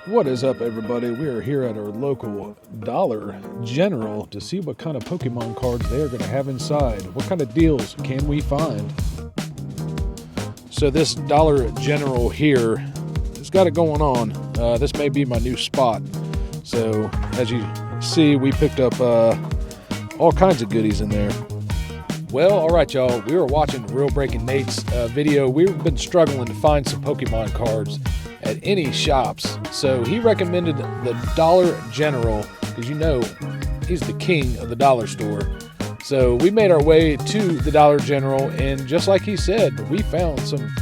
What is up, everybody? We are here at our local Dollar General to see what kind of Pokemon cards they are going to have inside. What kind of deals can we find? So this Dollar General here has got it going on. This may be my new spot. So as you see, we picked up all kinds of goodies in there. Well, all right, y'all. We were watching Real Breaking Nate's video. We've been struggling to find some Pokemon cards at any shops, so he recommended the Dollar General because, you know, he's the king of the dollar store. So we made our way to the Dollar General, and just like he said, we found some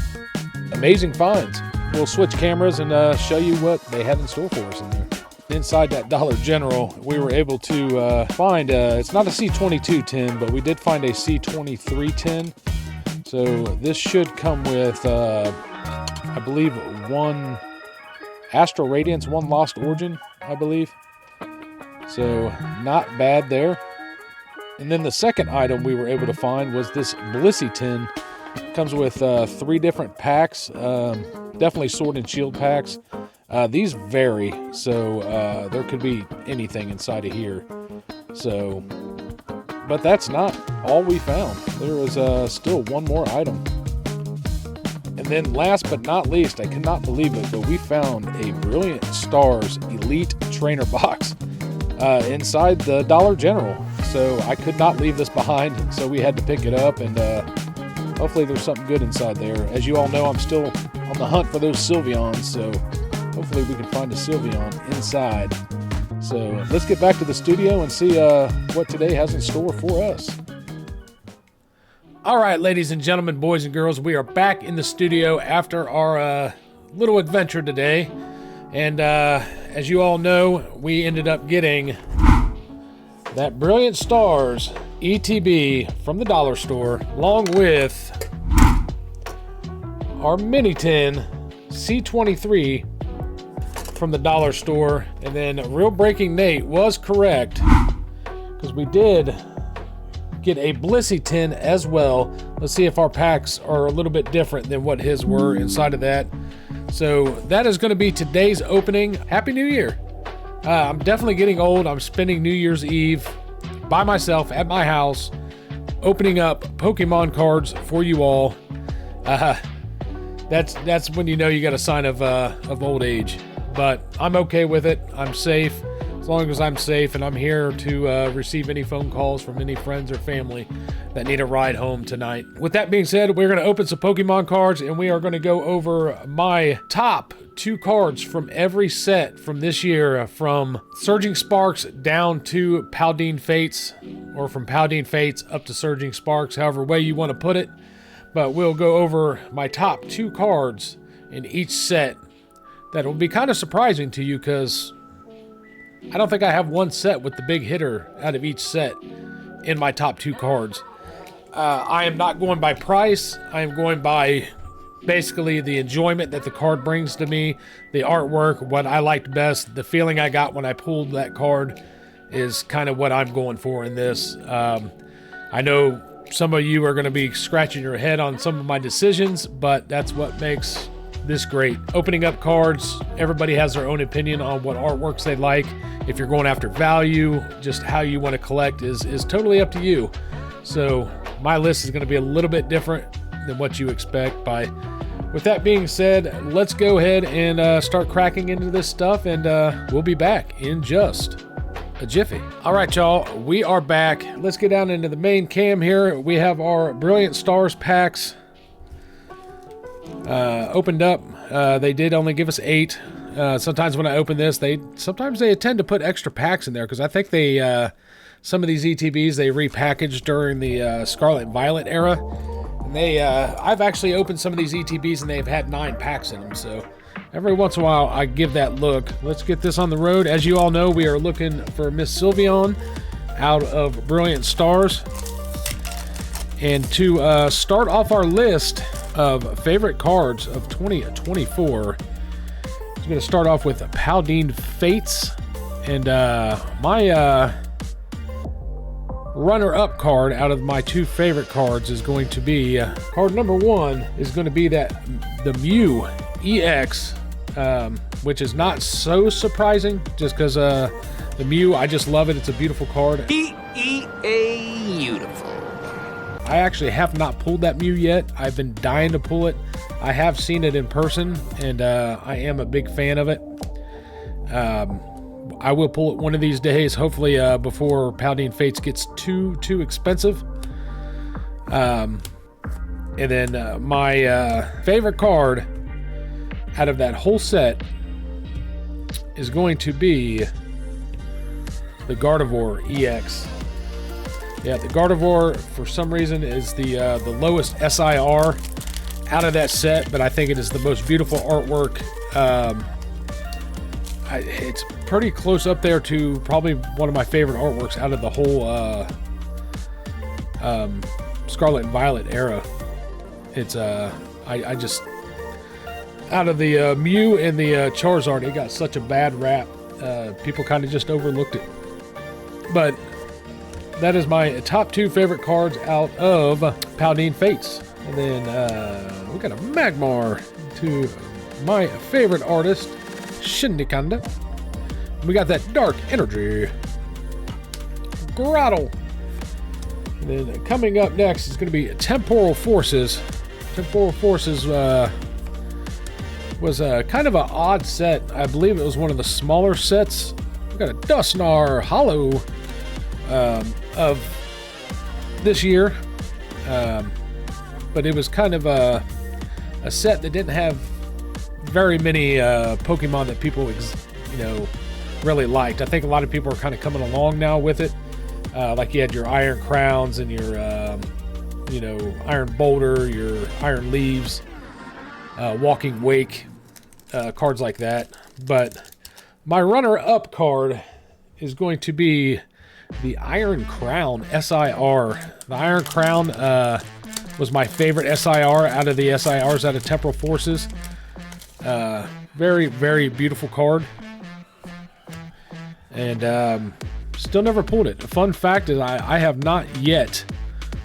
amazing finds. We'll switch cameras and show you what they have in store for us in there. Inside that Dollar General, we were able to find, it's not a C22 tin, but we did find a C23 tin. So this should come with, I believe, one Astral Radiance, one Lost Origin, I believe. So not bad there. And then the second item we were able to find was this Blissey tin. Comes with 3 different packs, definitely Sword and Shield packs. These vary, so there could be anything inside of here. So, but that's not all we found. There was still one more item. And then last but not least, I cannot believe it, but we found a Brilliant Stars Elite Trainer box inside the Dollar General. So I could not leave this behind, so we had to pick it up, and hopefully there's something good inside there. As you all know, I'm still on the hunt for those Sylveons, so hopefully we can find a Sylveon inside. So let's get back to the studio and see what today has in store for us. All right, ladies and gentlemen, boys and girls, we are back in the studio after our little adventure today. And as you all know, we ended up getting that Brilliant Stars ETB from the dollar store, along with our Mini Tin C23 from the dollar store. And then Real Breaking Nate was correct, because we did get a Blissey tin as well. Let's see if our packs are a little bit different than what his were inside of that. So that is going to be today's opening. Happy New Year. I'm definitely getting old. I'm spending New Year's Eve by myself at my house, opening up Pokemon cards for you all. That's when you know you got a sign of old age. But I'm okay with it. I'm safe. As long as I'm safe, and I'm here to receive any phone calls from any friends or family that need a ride home tonight. With that being said, we're going to open some Pokemon cards, and we are going to go over my top 2 cards from every set from this year, from Surging Sparks down to Paldean Fates, or from Paldean Fates up to Surging Sparks, however way you want to put it. But we'll go over my top 2 cards in each set. That will be kind of surprising to you, because I don't think I have one set with the big hitter out of each set in my top 2 cards. I am not going by price. I am going by basically the enjoyment that the card brings to me, the artwork, what I liked best, the feeling I got when I pulled that card is kind of what I'm going for in this. I know some of you are going to be scratching your head on some of my decisions, but that's what makes this great. Opening up cards, everybody has their own opinion on what artworks they like. If you're going after value, just how you want to collect is totally up to you. So my list is going to be a little bit different than what you expect. With that being said, let's go ahead and start cracking into this stuff, and we'll be back in just a jiffy. All right, y'all, we are back. Let's get down into the main cam here. We have our Brilliant Stars packs opened up. They did only give us 8. Sometimes when I open this, sometimes they tend to put extra packs in there, because I think they some of these ETBs they repackaged during the Scarlet and Violet era. And I've actually opened some of these ETBs and they've had 9 packs in them. So every once in a while I give that look. Let's get this on the road. As you all know, we are looking for Miss Sylveon out of Brilliant Stars. And to start off our list of favorite cards of 2024, I'm going to start off with Paldean Fates. And my runner-up card out of my 2 favorite cards is going to be card number 1 is going to be the Mew EX which is not so surprising just because the Mew, I just love it. It's a beautiful card. Beautiful. I actually have not pulled that Mew yet. I've been dying to pull it. I have seen it in person, and I am a big fan of it. I will pull it one of these days, hopefully before Paladin Fates gets too expensive. And then my favorite card out of that whole set is going to be the Gardevoir EX. Yeah, the Gardevoir, for some reason, is the lowest SIR out of that set, but I think it is the most beautiful artwork. It's pretty close up there to probably one of my favorite artworks out of the whole Scarlet and Violet era. It's I just, out of the Mew and the Charizard, it got such a bad rap. People kind of just overlooked it. But that is my top 2 favorite cards out of Paladin Fates. And then we got a Magmar to my favorite artist, Shindikanda. We got that Dark Energy. Grottle. And then coming up next is going to be Temporal Forces. Temporal Forces was kind of an odd set. I believe it was one of the smaller sets. We got a Dusknoir Hollow of this year. But it was kind of a set that didn't have very many Pokemon that people, really liked. I think a lot of people are kind of coming along now with it. Like you had your Iron Crowns and your, Iron Boulder, your Iron Leaves, Walking Wake, cards like that. But my runner-up card is going to be the Iron Crown SIR. The Iron Crown was my favorite SIR out of the SIRs out of Temporal Forces. Very, very beautiful card. And still never pulled it. A fun fact is I have not yet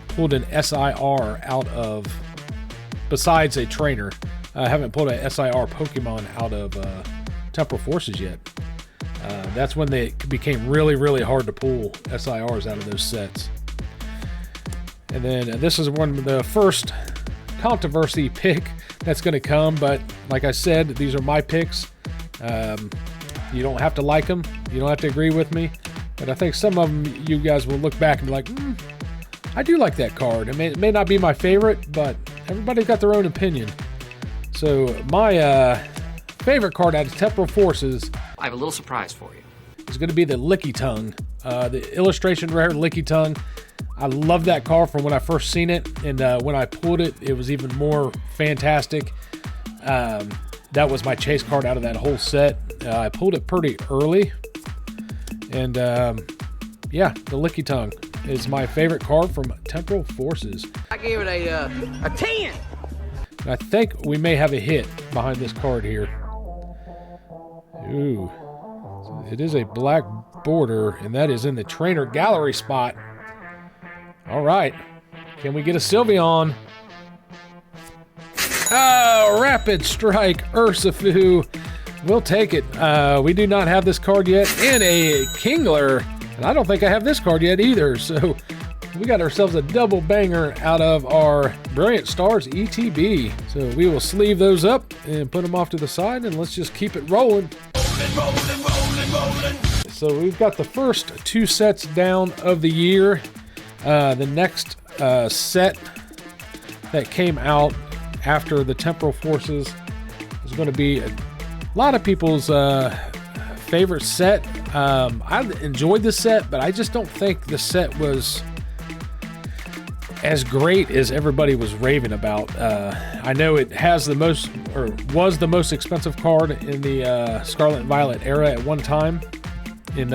pulled an SIR out of, besides a trainer, I haven't pulled a SIR Pokemon out of Temporal Forces yet. That's when they became really, really hard to pull SIRs out of those sets. And then this is one of the first controversy pick that's going to come, but like I said, these are my picks. You don't have to like them. You don't have to agree with me. But I think some of them, you guys will look back and be like, I do like that card. It may not be my favorite, but everybody's got their own opinion. So my favorite card out of Temporal Forces, I have a little surprise for you. Is going to be the Lickitung. The illustration rare Lickitung. I love that card from when I first seen it, and when I pulled it, it was even more fantastic. That was my chase card out of that whole set. I pulled it pretty early, and yeah, the Lickitung is my favorite card from Temporal Forces. I gave it a 10. And I think we may have a hit behind this card here. Ooh, it is a black border, and that is in the trainer gallery spot. All right, can we get a Sylveon? Oh, Rapid Strike Urshifu. We'll take it. We do not have this card yet. And a Kingler. And I don't think I have this card yet either. So we got ourselves a double banger out of our Brilliant Stars ETB. So we will sleeve those up and put them off to the side, and let's just keep it rolling. Rolling. So we've got the first 2 sets down of the year. The next set that came out after the Temporal Forces is going to be a lot of people's favorite set. I enjoyed the set, but I just don't think the set was as great as everybody was raving about. I know it has the most, or was the most expensive card in the Scarlet and Violet era at one time. And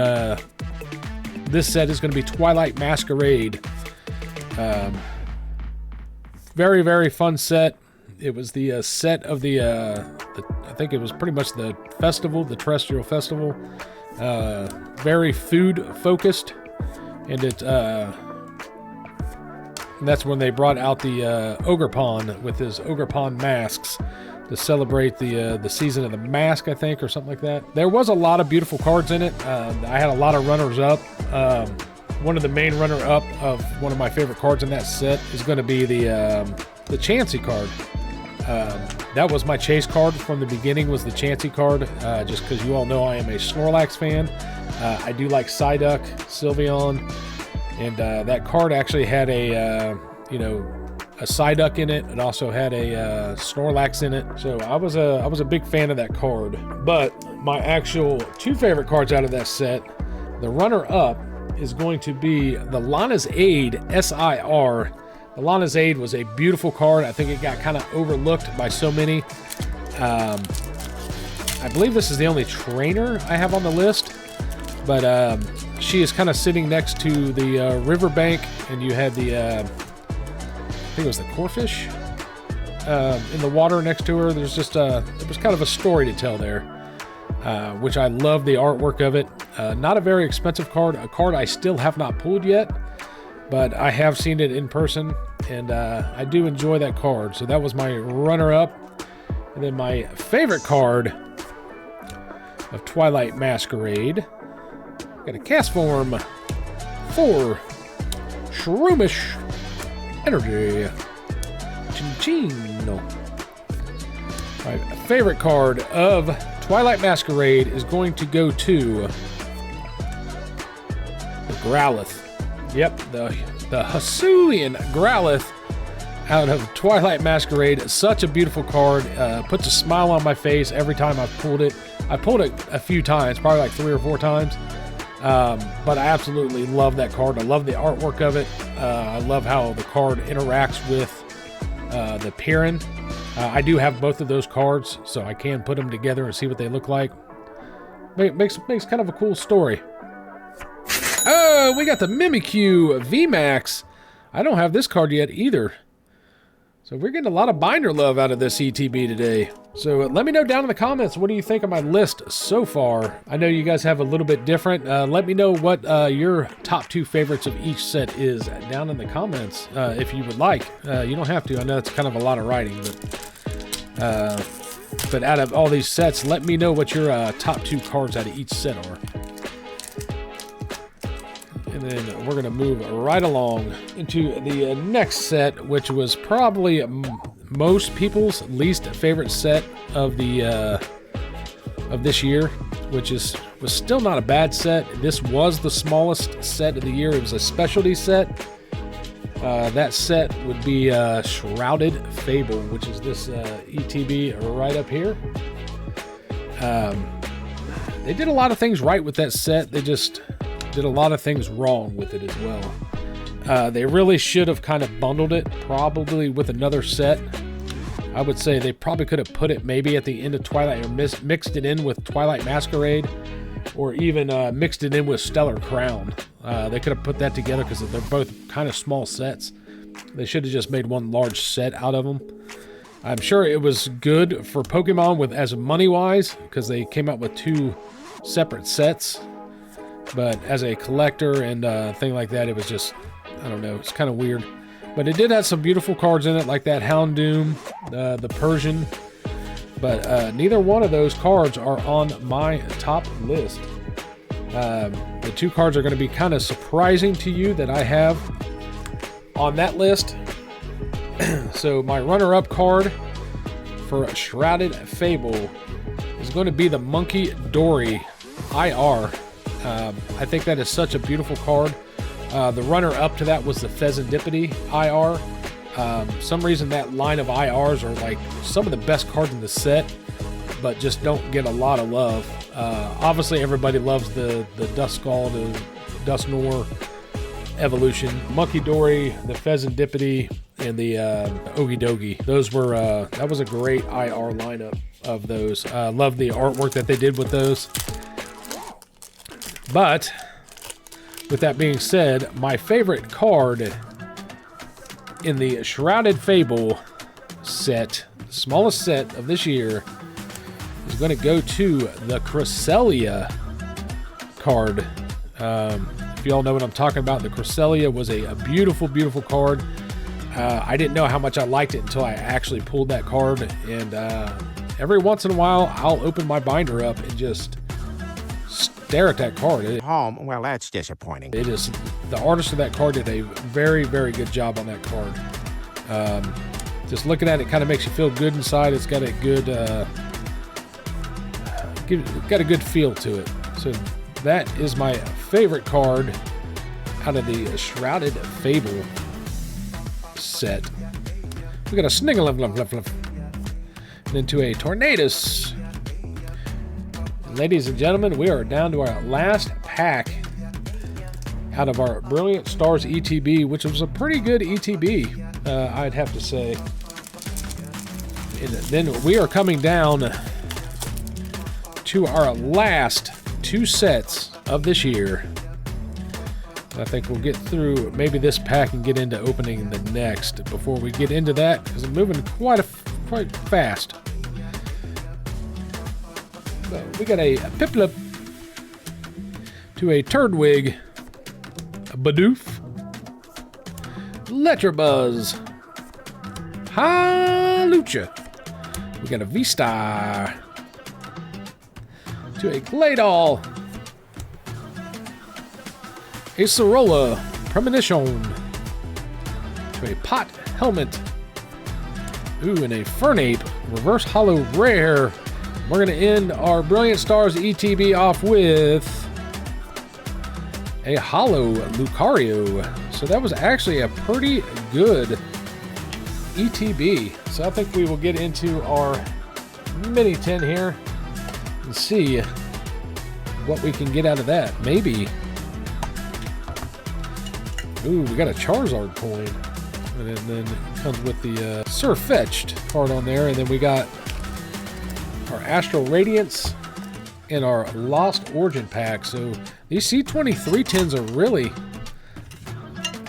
this set is going to be Twilight Masquerade. Very, very fun set. It was the set of the I think it was pretty much the festival, the Terrestrial Festival. Very food focused, and that's when they brought out the Ogerpon with his Ogerpon masks. to celebrate the season of the mask, I think, or something like that. There was a lot of beautiful cards in it. I had a lot of runners-up. One of the main runner-up of one of my favorite cards in that set is going to be the Chansey card. That was my chase card from the beginning, was the Chansey card, just because you all know I am a Snorlax fan. I do like Psyduck, Sylveon, and that card actually had a Psyduck in it. It also had a Snorlax in it. So I was a big fan of that card. But my actual two favorite cards out of that set, the runner-up is going to be the Lana's Aid SIR. The Lana's Aid was a beautiful card. I think it got kind of overlooked by so many. I believe this is the only trainer I have on the list. But she is kind of sitting next to the riverbank, and you had the, I think it was the Corphish in the water next to her. There's just it was kind of a story to tell there, which I love the artwork of it. Not a very expensive card, a card I still have not pulled yet, but I have seen it in person, and I do enjoy that card. So that was my runner-up. And then my favorite card of Twilight Masquerade. Got a cast form for Shroomish Energy. Chinchino. My favorite card of Twilight Masquerade is going to go to the Growlithe. Yep, the Hisuian Growlithe out of Twilight Masquerade. Such a beautiful card. Puts a smile on my face every time I've pulled it. I pulled it a few times, probably like 3 or 4 times. But I absolutely love that card. I love the artwork of it. I love how the card interacts with the Piran. I do have both of those cards, so I can put them together and see what they look like. Makes kind of a cool story. Oh, we got the Mimikyu VMAX. I don't have this card yet either. So we're getting a lot of binder love out of this ETB today. So let me know down in the comments, what do you think of my list so far? I know you guys have a little bit different. Let me know what your top 2 favorites of each set is down in the comments if you would like. You don't have to. I know it's kind of a lot of writing, but out of all these sets, let me know what your top 2 cards out of each set are. And then we're going to move right along into the next set, which was probably most people's least favorite set of the of this year, which was still not a bad set. This was the smallest set of the year. It was a specialty set. That set would be Shrouded Fable, which is this ETB right up here. They did a lot of things right with that set. They just did a lot of things wrong with it as well. They really should have kind of bundled it probably with another set. I would say they probably could have put it maybe at the end of Twilight, or mixed it in with Twilight Masquerade, or even mixed it in with Stellar Crown. They could have put that together because they're both kind of small sets. They should have just made one large set out of them. I'm sure it was good for Pokemon with as money-wise, because they came out with 2 separate sets. But as a collector and thing like that, it was just, I don't know, it's kind of weird. But it did have some beautiful cards in it, like that Houndoom, the Persian. But neither one of those cards are on my top list. The 2 cards are going to be kind of surprising to you that I have on that list. So my runner-up card for Shrouded Fable is going to be the Monkey Dory IR. I think that is such a beautiful card. The runner-up to that was the Pheasantipity IR. Some reason that line of IRs are like some of the best cards in the set, but just don't get a lot of love. Obviously, everybody loves the Duskull, the Dusknoir evolution. Monkey Dory, the Pheasantipity, and the Okidogi. Those were that was a great IR lineup of those. Love the artwork that they did with those. But with that being said, my favorite card in the Shrouded Fable set, the smallest set of this year, is going to go to the Cresselia card. If you all know what I'm talking about, the Cresselia was a beautiful, beautiful card. I didn't know how much I liked it until I actually pulled that card, and every once in a while I'll open my binder up and just stare at that card. Home, well, that's disappointing. It is, the artist of that card did a very, very good job on that card. Just looking at it kind of makes you feel good inside. It's got a good, got a good feel to it. So that is my favorite card out of the Shrouded Fable set. We got a Sniggle-Fluff, and into a Tornadus. Ladies and gentlemen, we are down to our last pack out of our Brilliant Stars ETB, which was a pretty good ETB, I'd have to say. And then we are coming down to our last two sets of this year. I think we'll get through maybe this pack and get into opening the next. Before we get into that, because I'm moving quite fast. So we got a Piplup to a Turdwig, a Bidoof, Electabuzz, Hawlucha. We got a V-Star to a Claydol, a Sorola Premonition to a Pot Helmet. Ooh, and a Fernape Reverse Hollow Rare. We're going to end our Brilliant Stars ETB off with a Hollow Lucario. So that was actually a pretty good ETB. So I think we will get into our mini tin here and see what we can get out of that. Maybe. Ooh, we got a Charizard coin. And then it comes with the Surfetched card on there. And then we got our Astral Radiance and our Lost Origin pack. So these C23 tins are really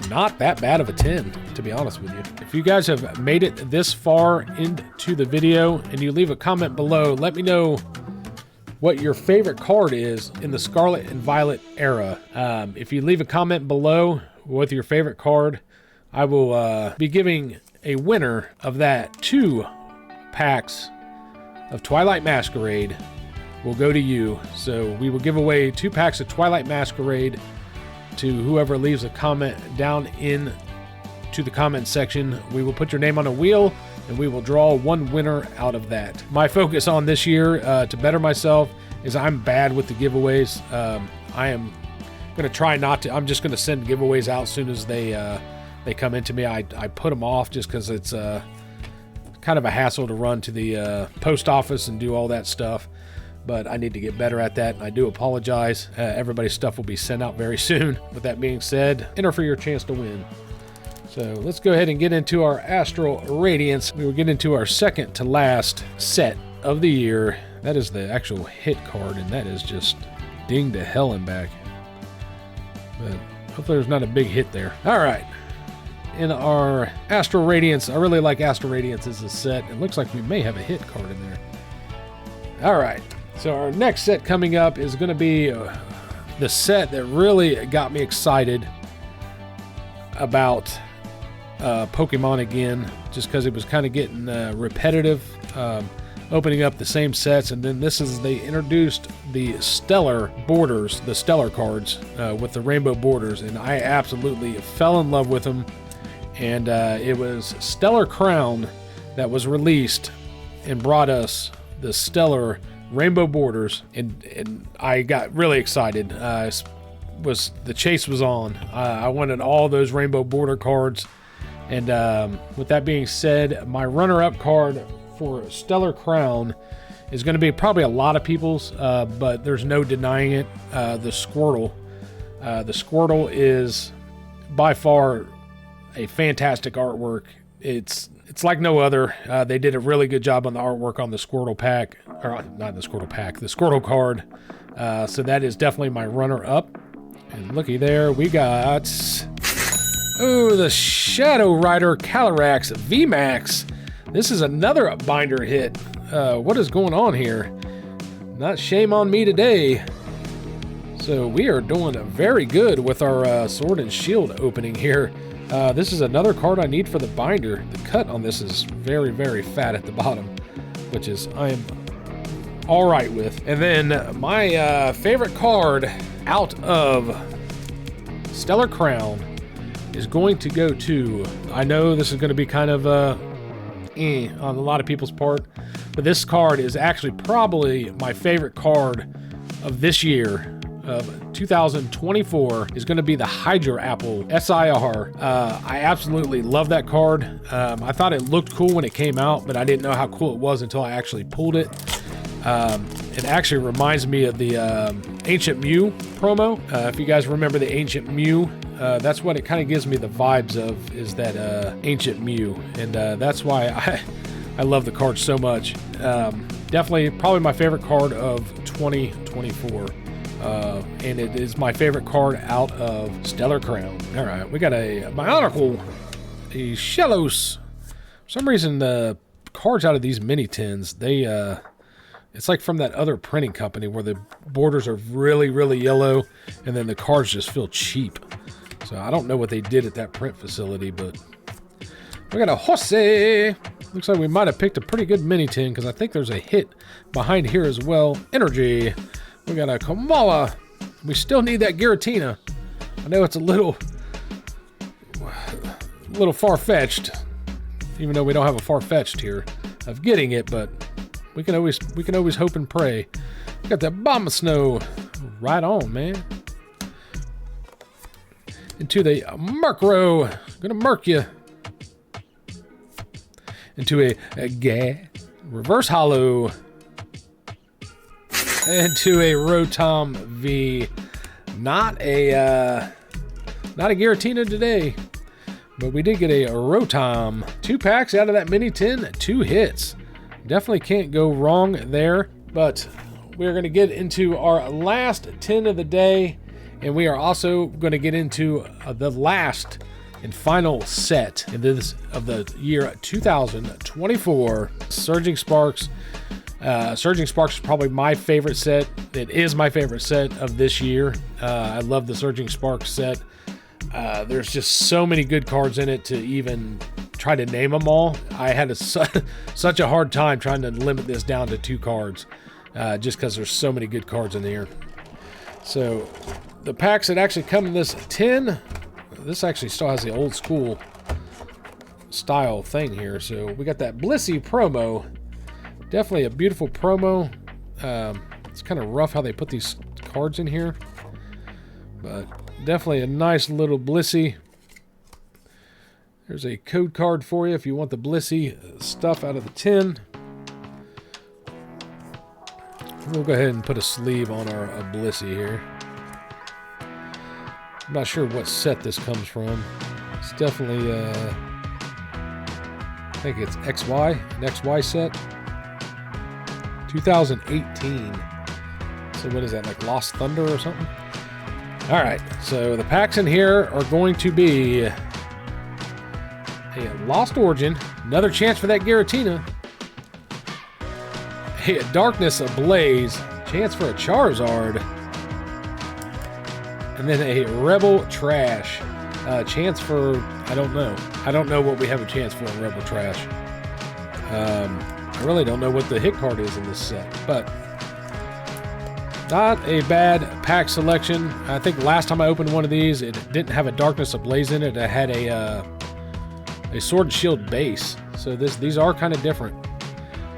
not that bad of a tin, to be honest with you. If you guys have made it this far into the video and you leave a comment below, let me know what your favorite card is in the Scarlet and Violet era. If you leave a comment below with your favorite card, I will be giving a winner of that 2 packs of Twilight Masquerade will go to you. So we will give away 2 packs of Twilight Masquerade to whoever leaves a comment down in to the comment section. We will put your name on a wheel and we will draw one winner out of that. My focus on this year to better myself is I'm bad with the giveaways. I am going to try not to. I'm just going to send giveaways out as soon as they come into me. I put them off just because it's kind of a hassle to run to the post office and do all that stuff. But I need to get better at that, and I do apologize. Everybody's stuff will be sent out very soon. With that being said, enter for your chance to win. So let's go ahead and get into our Astral Radiance. We will get into our second to last set of the year. That is the actual hit card, and that is just ding to hell and back. But hopefully there's not a big hit there. All right. In our Astral Radiance, I really like Astral Radiance as a set. It looks like we may have a hit card in there. All right. So our next set coming up is going to be the set that really got me excited about Pokemon again, just because it was kind of getting repetitive, opening up the same sets. And then they introduced the Stellar borders, the Stellar cards with the rainbow borders, and I absolutely fell in love with them. And it was Stellar Crown that was released and brought us the Stellar rainbow borders, and I got really excited. The chase was on. I wanted all those rainbow border cards, and with that being said, my runner-up card for Stellar Crown is going to be probably a lot of people's, but there's no denying it. The Squirtle. The Squirtle is by far a fantastic artwork. It's like no other. They did a really good job on the artwork on the Squirtle pack, or not the Squirtle pack, the Squirtle card. So that is definitely my runner-up. And looky there, we got the Shadow Rider Calyrex VMAX. This is another binder hit. What is going on here? Not shame on me today. So we are doing very good with our Sword and Shield opening here. This is another card I need for the binder. The cut on this is very, very fat at the bottom, which is I am all right with. And then my favorite card out of Stellar Crown is going to go to, I know this is going to be kind of on a lot of people's part, but this card is actually probably my favorite card of this year, of 2024, is going to be the Hydro Apple SIR. I absolutely love that card. I thought it looked cool when it came out, but I didn't know how cool it was until I actually pulled it. It actually reminds me of the Ancient Mew promo. If you guys remember the Ancient Mew, that's what it kind of gives me the vibes of, is that Ancient Mew. And that's why I love the card so much. Definitely probably my favorite card of 2024. And it is my favorite card out of Stellar Crown. All right, we got a Bionicle, a Shellos. For some reason, the cards out of these mini tins, they... it's like from that other printing company where the borders are really, really yellow, and then the cards just feel cheap. So I don't know what they did at that print facility, but we got a Jose. Looks like we might have picked a pretty good mini tin, because I think there's a hit behind here as well. Energy. We got a Kamala. We still need that Giratina. I know it's a little far-fetched, even though we don't have a far-fetched here of getting it, but we can always hope and pray. We got that Bomba Snow. Right on, man. Into the Murkrow. Gonna murk you. Into a Reverse Hollow. Into a Rotom V. Not a Giratina today, but we did get a Rotom. 2 packs out of that mini tin, 2 hits. Definitely can't go wrong there, but we're going to get into our last 10 of the day, and we are also going to get into the last and final set of the year 2024, Surging Sparks. Surging Sparks is probably my favorite set. It is my favorite set of this year. I love the Surging Sparks set. There's just so many good cards in it to even try to name them all. I had such a hard time trying to limit this down to 2 cards, just because there's so many good cards in there. So the packs that actually come in this tin, this actually still has the old school style thing here. So we got that Blissey promo. Definitely a beautiful promo. It's kind of rough how they put these cards in here, but definitely a nice little Blissey. There's a code card for you if you want the Blissey stuff out of the tin. We'll go ahead and put a sleeve on our Blissey here. I'm not sure what set this comes from. It's definitely, I think it's XY, an XY set. 2018. So what is that, like Lost Thunder or something? All right, so the packs in here are going to be a Lost Origin, another chance for that Giratina, a Darkness Ablaze, chance for a Charizard, and then a Rebel Trash, chance for, I don't know what we have a chance for in Rebel Trash. I really don't know what the hit card is in this set, but not a bad pack selection. I think last time I opened one of these, it didn't have a Darkness Ablaze in it. It had a Sword and Shield base. So these are kind of different.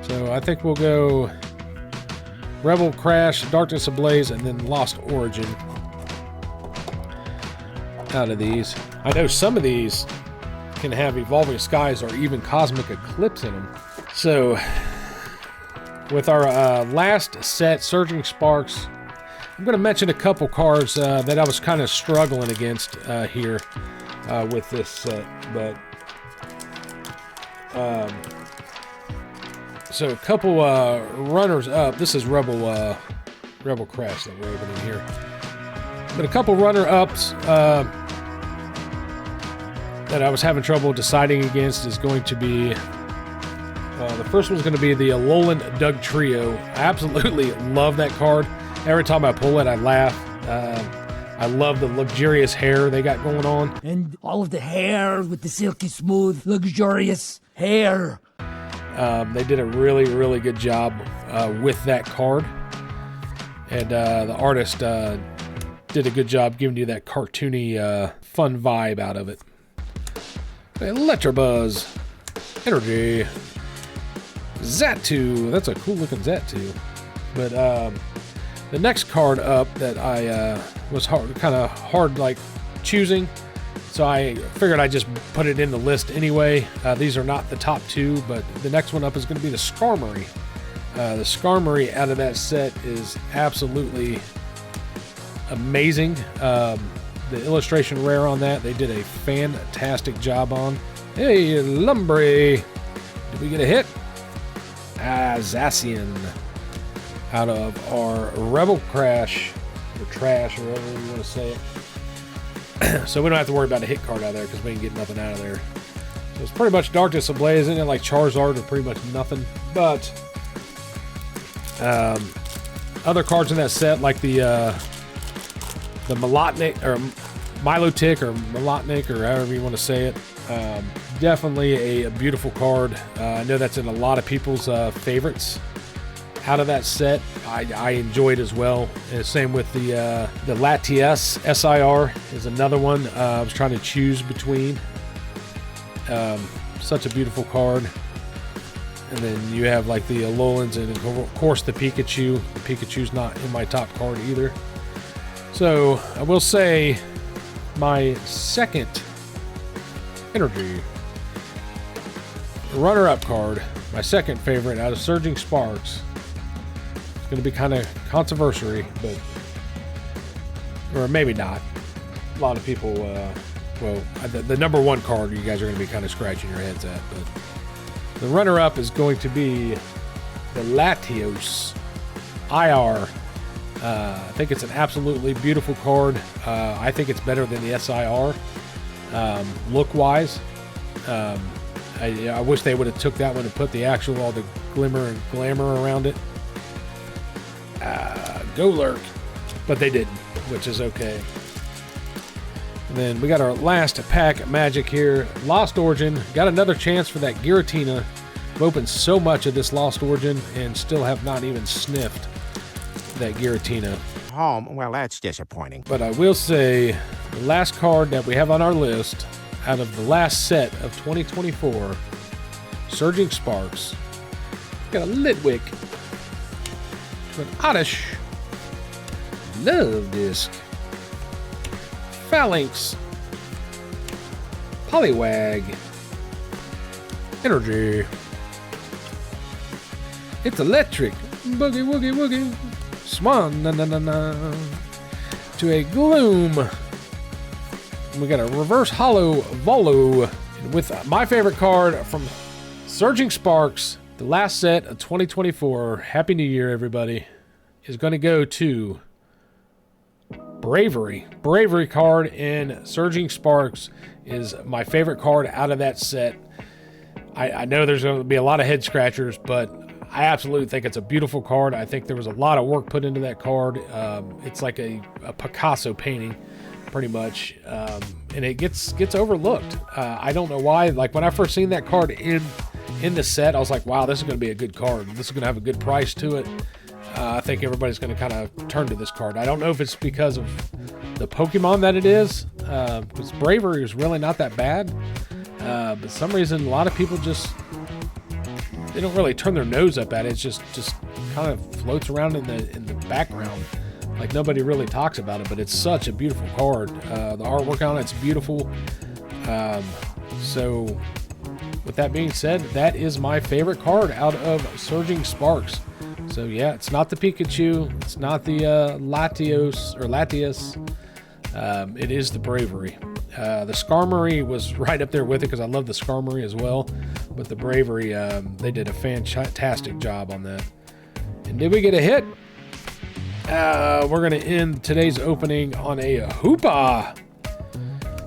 So I think we'll go Rebel Crash, Darkness Ablaze, and then Lost Origin out of these. I know some of these can have Evolving Skies or even Cosmic Eclipse in them. So with our last set, Surging Sparks, I'm going to mention a couple cards that I was kind of struggling against here with this set. But so a couple runners up. This is Rebel Crash that we're opening here. But a couple runner-ups that I was having trouble deciding against is going to be... the first one's going to be the Alolan Doug Trio. I absolutely love that card. Every time I pull it, I laugh. I love the luxurious hair they got going on. And all of the hair with the silky smooth, luxurious hair. They did a really, really good job with that card. And the artist did a good job giving you that cartoony, fun vibe out of it. Electrobuzz. Energy. Zatu. That's a cool looking Zatu. But the next card up that I was kind of hard like choosing, so I figured I'd just put it in the list anyway. These are not the top two, but the next one up is going to be the Skarmory. The Skarmory out of that set is absolutely amazing. The illustration rare on that, they did a fantastic job on. Hey, Lumbray. Did we get a hit? Zacian. Out of our Rebel Crash, or Trash, or whatever you want to say it. So we don't have to worry about a hit card out of there because we can get nothing out of there. So it's pretty much Darkness Ablaze, isn't it? Like Charizard or pretty much nothing. But other cards in that set, like the Milotnik, or Milotic, or Milotnik, or however you want to say it. Definitely a beautiful card. I know that's in a lot of people's favorites. Out of that set, I enjoyed as well. And same with the Latias SIR is another one I was trying to choose between. Such a beautiful card. And then you have like the Alolans and of course the Pikachu. The Pikachu's not in my top card either. So I will say my second energy runner-up card, my second favorite out of Surging Sparks. Going to be kind of controversial, but or maybe not. A lot of people, well, the number one card you guys are going to be kind of scratching your heads at, but the runner-up is going to be the Latios IR. I think it's an absolutely beautiful card. I think it's better than the SIR look-wise. I wish they would have took that one and put the actual all the glimmer and glamour around it. Go Lurk, but they didn't, which is okay. And then we got our last pack of magic here. Lost Origin. Got another chance for that Giratina. I've opened so much of this Lost Origin and still have not even sniffed that Giratina. Well, that's disappointing. But I will say the last card that we have on our list out of the last set of 2024, Surging Sparks. Got a Litwick. An Oddish, Love Disc, Phalanx, Poliwag, Energy, It's Electric, Boogie Woogie Woogie, Swan, na na na na, to a Gloom. We got a Reverse Hollow Volu with my favorite card from Surging Sparks. The last set of 2024, Happy New Year, everybody, is going to go to Bravery. Bravery card in Surging Sparks is my favorite card out of that set. I know there's going to be a lot of head scratchers, but I absolutely think it's a beautiful card. I think there was a lot of work put into that card. It's like a Picasso painting, pretty much, and it gets overlooked. I don't know why. Like when I first seen that card in the set, I was like, wow, this is going to be a good card. This is going to have a good price to it. I think everybody's going to kind of turn to this card. I don't know if it's because of the Pokemon that it is, because Bravery is really not that bad. But for some reason, a lot of people they don't really turn their nose up at it. It's just kind of floats around in the background. Like nobody really talks about it, but it's such a beautiful card. The artwork on it's beautiful. So with that being said, that is my favorite card out of Surging Sparks. So yeah, it's not the Pikachu, it's not the Latios or Latias. It is the Bravery. The Skarmory was right up there with it because I love the Skarmory as well. But the Bravery, they did a fantastic job on that. And did we get a hit? We're going to end today's opening on a Hoopa.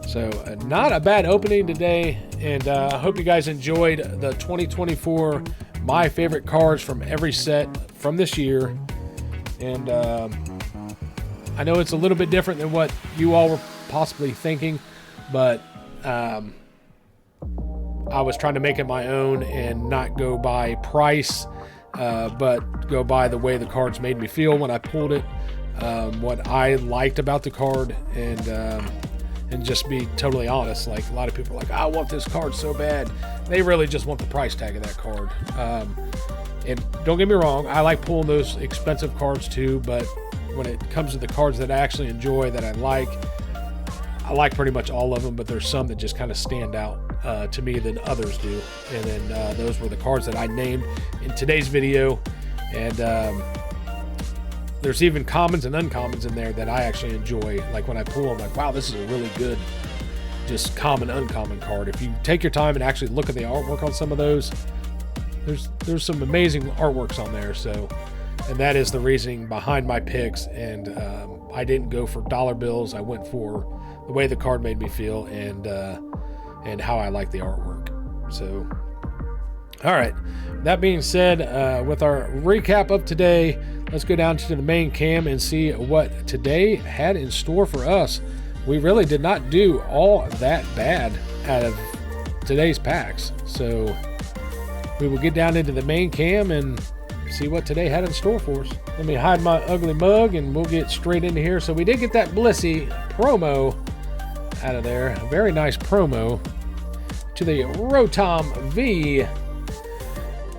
So not a bad opening today. And I hope you guys enjoyed the 2024 My Favorite Cards from every set from this year. And I know it's a little bit different than what you all were possibly thinking, but I was trying to make it my own and not go by price, but go by the way the cards made me feel when I pulled it, what I liked about the card, and just be totally honest. Like, a lot of people are like, I want this card so bad. They really just want the price tag of that card. And don't get me wrong, I like pulling those expensive cards too, but when it comes to the cards that I actually enjoy, that I like pretty much all of them, but there's some that just kind of stand out to me than others do. And then those were the cards that I named in today's video. And there's even commons and uncommons in there that I actually enjoy. Like, when I pull them, like, wow, this is a really good just common, uncommon card. If you take your time and actually look at the artwork on some of those, there's some amazing artworks on there. So, and that is the reasoning behind my picks. And I didn't go for dollar bills. I went for the way the card made me feel, and how I like the artwork. So, all right. That being said, with our recap of today, let's go down to the main cam and see what today had in store for us. We really did not do all that bad out of today's packs. So we will get down into the main cam and see what today had in store for us. Let me hide my ugly mug and we'll get straight into here. So we did get that Blissey promo out of there. A very nice promo to the Rotom V,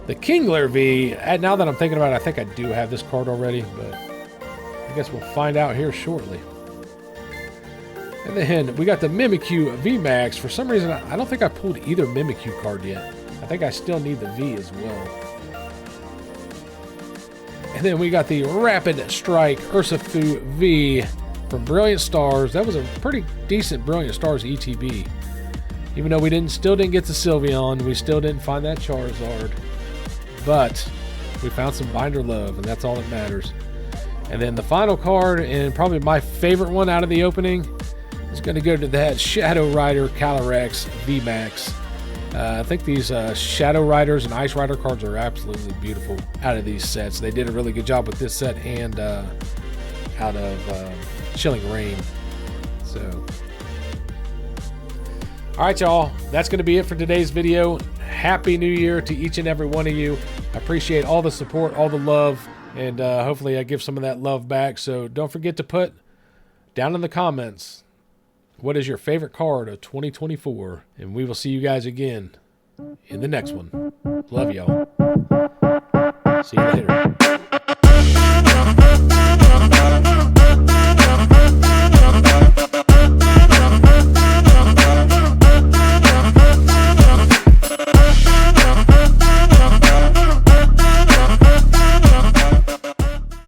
the Kingler V. And now that I'm thinking about it, I think I do have this card already, but I guess we'll find out here shortly. And then we got the Mimikyu VMAX. For some reason, I don't think I pulled either Mimikyu card yet. I think I still need the V as well. And then we got the Rapid Strike Urshifu V from Brilliant Stars. That was a pretty decent Brilliant Stars ETB. Even though we still didn't get the Sylveon, we still didn't find that Charizard. But we found some binder love, and that's all that matters. And then the final card, and probably my favorite one out of the opening, is going to go to that Shadow Rider Calyrex VMAX. I think these Shadow Riders and Ice Rider cards are absolutely beautiful out of these sets. They did a really good job with this set and out of Chilling Rain. So, all right, y'all. That's going to be it for today's video. Happy New Year to each and every one of you. I appreciate all the support, all the love, and hopefully I give some of that love back. So don't forget to put down in the comments, what is your favorite card of 2024? And we will see you guys again in the next one. Love y'all. See you later.